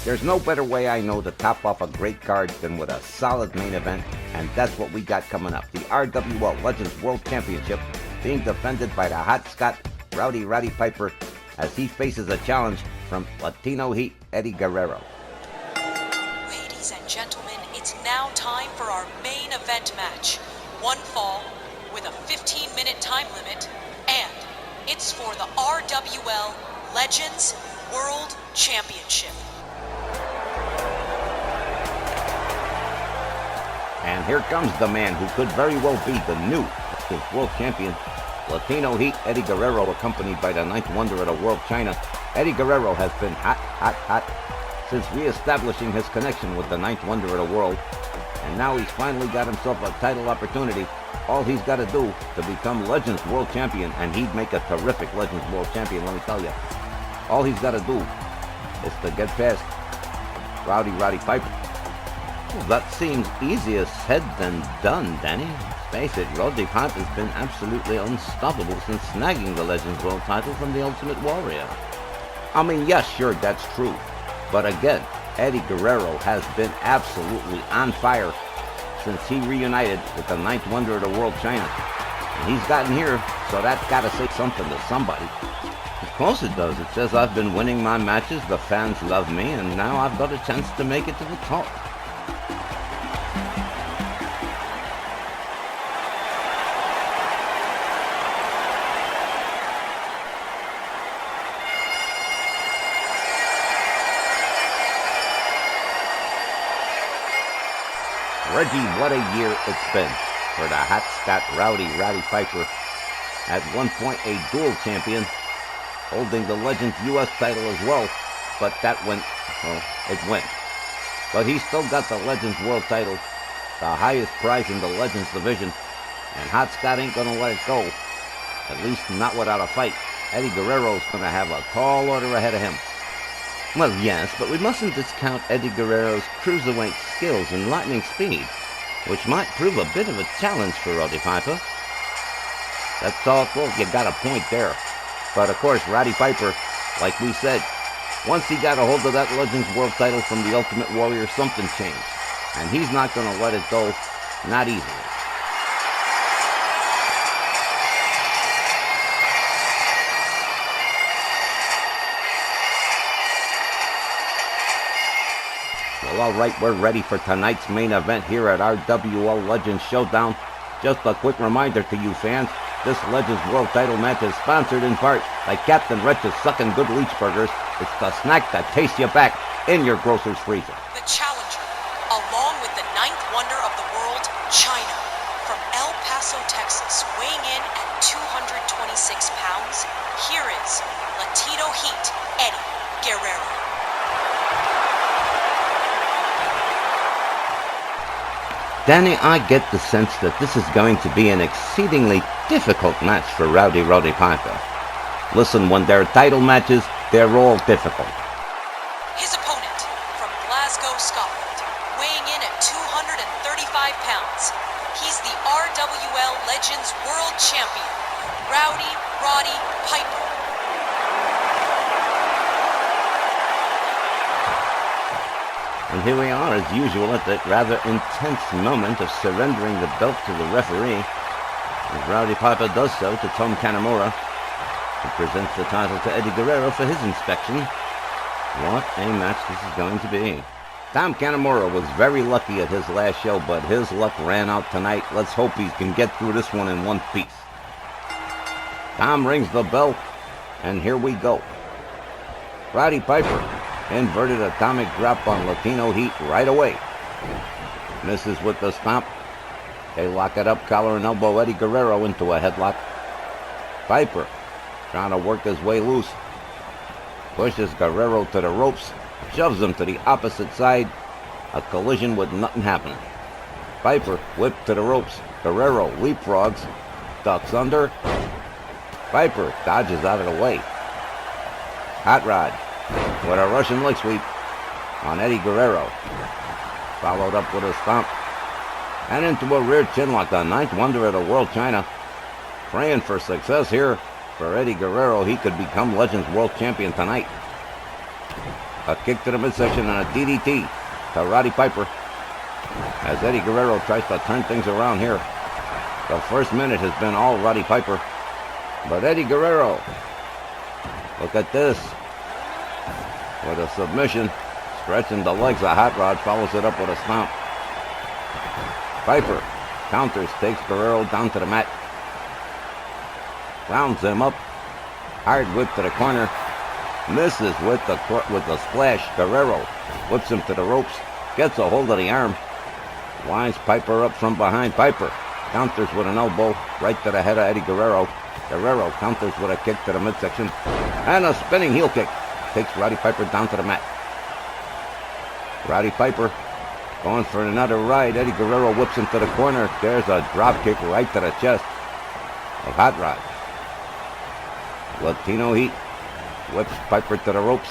There's no better way I know to top off a great card than with a solid main event, and that's what we got coming up. The RWL Legends World Championship being defended by the hot Scot, Roddy Piper, as he faces a challenge from Latino Heat Eddie Guerrero. Ladies and gentlemen, it's now time for our main event match. One fall with a 15-minute time limit, and it's for the RWL Legends World Championship. And here comes the man who could very well be the new world champion, Latino Heat Eddie Guerrero, accompanied by the ninth wonder of the world, Chyna. Eddie Guerrero has been hot since re-establishing his connection with the ninth wonder of the world. And now he's finally got himself a title opportunity. All he's got to do to become Legends World Champion, and he'd make a terrific Legends World Champion, let me tell you. All he's got to do is to get past Roddy Piper. Well, that seems easier said than done, Danny. Face it, Roddy Piper's been absolutely unstoppable since snagging the Legends World title from the Ultimate Warrior. I mean, yes, sure, that's true. But again, Eddie Guerrero has been absolutely on fire since he reunited with the ninth wonder of the world, Chyna. And he's gotten here, so that's got to say something to somebody. Of course it does. It says I've been winning my matches, the fans love me, and now I've got a chance to make it to the top. Reggie, what a year it's been for the hot Scot Roddy Piper. At one point a dual champion, holding the Legends US title as well, but that went, well, it went. But he's still got the Legends World title, the highest prize in the Legends division, and hot Scot ain't gonna let it go, at least not without a fight. Eddie Guerrero's gonna have a tall order ahead of him. Well, yes, but we mustn't discount Eddie Guerrero's cruiserweight skills and lightning speed, which might prove a bit of a challenge for Roddy Piper. That's all, well, you got a point there. But of course, Roddy Piper, like we said, once he got a hold of that Legends World title from the Ultimate Warrior, something changed. And he's not going to let it go, not easily. Well, all right, we're ready for tonight's main event here at RWL Legends Showdown. Just a quick reminder to you fans, this Legends World title match is sponsored in part by Captain Wretch's Suckin' Good Leech Burgers. It's the snack that tastes you back in your grocer's freezer. The challenger, along with the ninth wonder of the world, Chyna, from El Paso, Texas, weighing in at 226 pounds, here is Latino Heat Eddie Guerrero. Danny, I get the sense that this is going to be an exceedingly difficult match for Roddy Piper. Listen, when they're title matches, they're all difficult. His opponent, from Glasgow, Scotland, weighing in at 235 pounds, he's the RWL Legends World Champion, Roddy Piper. And here we are, as usual, at that rather intense moment of surrendering the belt to the referee, as Roddy Piper does so to Tom Kanemaru, who presents the title to Eddie Guerrero for his inspection. What a match this is going to be. Tom Kanemaru was very lucky at his last show, but his luck ran out tonight. Let's hope he can get through this one in one piece. Tom rings the bell, and here we go. Roddy Piper, inverted atomic drop on Latino Heat right away. Misses with the stomp. They lock it up, collar and elbow Eddie Guerrero into a headlock. Piper trying to work his way loose. Pushes Guerrero to the ropes, shoves him to the opposite side. A collision with nothing happening. Piper whipped to the ropes. Guerrero leapfrogs, ducks under. Piper dodges out of the way. Hot Rod with a Russian leg sweep on Eddie Guerrero. Followed up with a stomp. And into a rear chinlock, the ninth wonder of the world, Chyna. Praying for success here for Eddie Guerrero. He could become Legends World Champion tonight. A kick to the midsection and a DDT to Roddy Piper. As Eddie Guerrero tries to turn things around here. The first minute has been all Roddy Piper. But Eddie Guerrero, look at this. With a submission, stretching the legs, a hot rod, follows it up with a stomp. Piper counters, takes Guerrero down to the mat. Rounds him up. Hard whip to the corner. Misses with the splash. Guerrero whips him to the ropes. Gets a hold of the arm. Winds Piper up from behind. Piper counters with an elbow right to the head of Eddie Guerrero. Guerrero counters with a kick to the midsection. And a spinning heel kick. Takes Roddy Piper down to the mat. Roddy Piper going for another ride. Eddie Guerrero whips him to the corner. There's a drop kick right to the chest of Hot Rod. Latino Heat whips Piper to the ropes.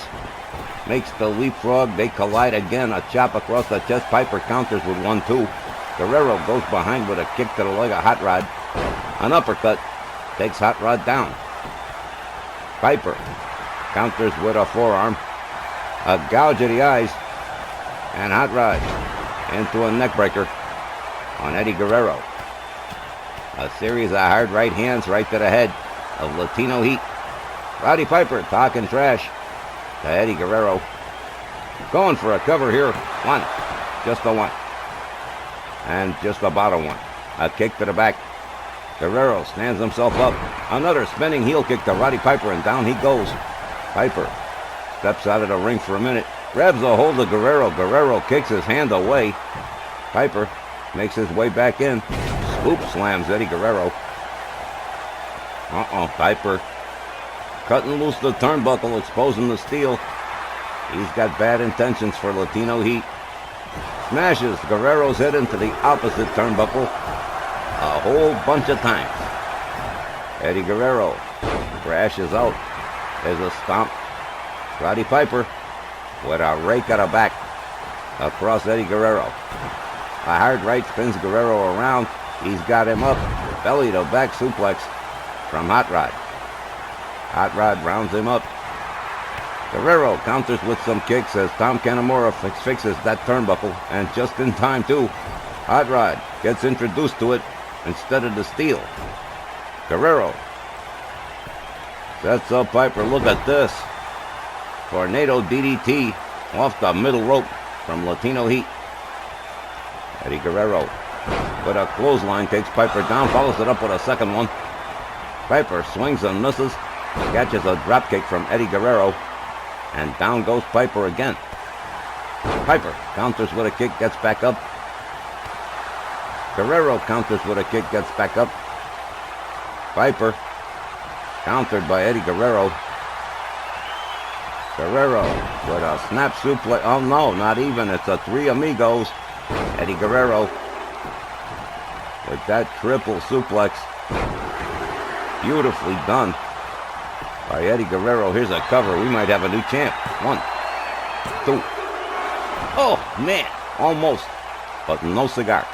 Makes the leapfrog. They collide again. A chop across the chest. Piper counters with 1-2. Guerrero goes behind with a kick to the leg of Hot Rod. An uppercut. Takes Hot Rod down. Piper counters with a forearm. A gouge of the eyes. And Hot Rod into a neck breaker on Eddie Guerrero. A series of hard right hands right to the head of Latino Heat. Roddy Piper talking trash to Eddie Guerrero. Going for a cover here. One. Just a one. And just about a one. A kick to the back. Guerrero stands himself up. Another spinning heel kick to Roddy Piper, and down he goes. Piper steps out of the ring for a minute. Grabs a hold of Guerrero. Guerrero kicks his hand away. Piper makes his way back in. Scoop slams Eddie Guerrero. Piper cutting loose the turnbuckle, exposing the steel. He's got bad intentions for Latino Heat. Smashes Guerrero's head into the opposite turnbuckle a whole bunch of times. Eddie Guerrero crashes out. There's a stomp. Roddy Piper with a rake at the back across Eddie Guerrero. A hard right spins Guerrero around. He's got him up. Belly to back suplex from Hot Rod. Hot Rod rounds him up. Guerrero counters with some kicks as Tom Kanemaru fixes that turnbuckle, and just in time too. Hot Rod gets introduced to it instead of the steel. Guerrero sets up Piper. Look at this. Tornado DDT off the middle rope from Latino Heat. Eddie Guerrero with a clothesline takes Piper down, follows it up with a second one. Piper swings and misses. Catches a dropkick from Eddie Guerrero. And down goes Piper again. Piper counters with a kick, gets back up. Guerrero counters with a kick, gets back up. Piper countered by Eddie Guerrero. Guerrero with a snap suplex. Oh no, not even. It's a Three Amigos. Eddie Guerrero with that triple suplex. Beautifully done by Eddie Guerrero. Here's a cover. We might have a new champ. 1, 2. Oh, man. Almost. But no cigar.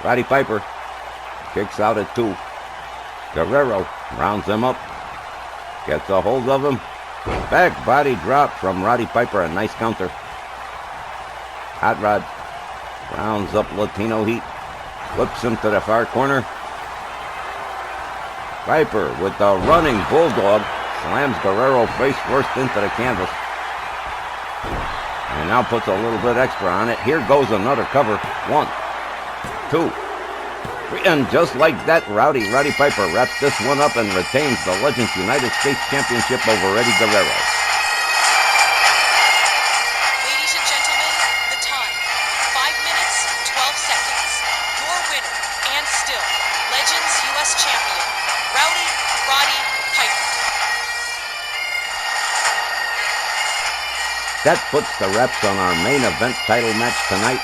Roddy Piper kicks out at 2. Guerrero rounds him up. Gets a hold of him. Back body drop from Roddy Piper. A nice counter. Hot Rod rounds up Latino Heat. Whips him to the far corner. Piper with the running bulldog slams Guerrero face first into the canvas. And now puts a little bit extra on it. Here goes another cover. 1, 2, 3. And just like that, Roddy Piper wraps this one up and retains the Legends United States Championship over Eddie Guerrero. Ladies and gentlemen, the time, 5 minutes, 12 seconds. Your winner and still Legends U.S. Champion, Roddy Piper. That puts the wraps on our main event title match tonight.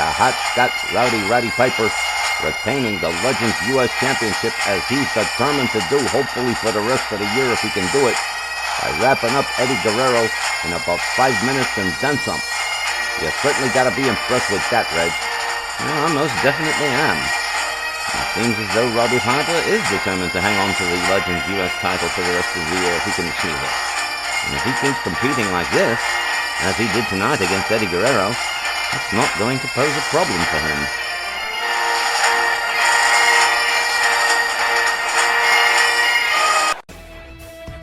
The Hot Scotch Roddy Piper retaining the Legends U.S. Championship, as he's determined to do, hopefully for the rest of the year if he can do it, by wrapping up Eddie Guerrero in about 5 minutes and then some. You certainly got to be impressed with that, Reg. No, I most definitely am. It seems as though Roddy Piper is determined to hang on to the Legends U.S. title for the rest of the year if he can achieve it. And if he keeps competing like this, as he did tonight against Eddie Guerrero, that's not going to pose a problem for him.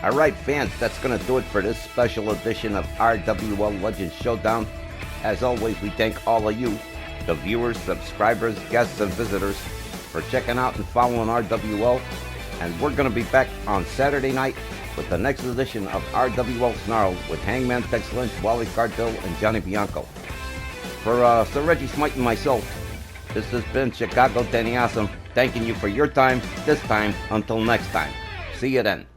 Alright fans, that's going to do it for this special edition of RWL Legends Showdown. As always, we thank all of you, the viewers, subscribers, guests, and visitors, for checking out and following RWL. And we're going to be back on Saturday night with the next edition of RWL Snarl with Hangman Tex Lynch, Wally Cardill, and Johnny Bianco. For Sir Reggie Smite and myself, this has been Chicago Danny Awesome, thanking you for your time, this time, until next time. See you then.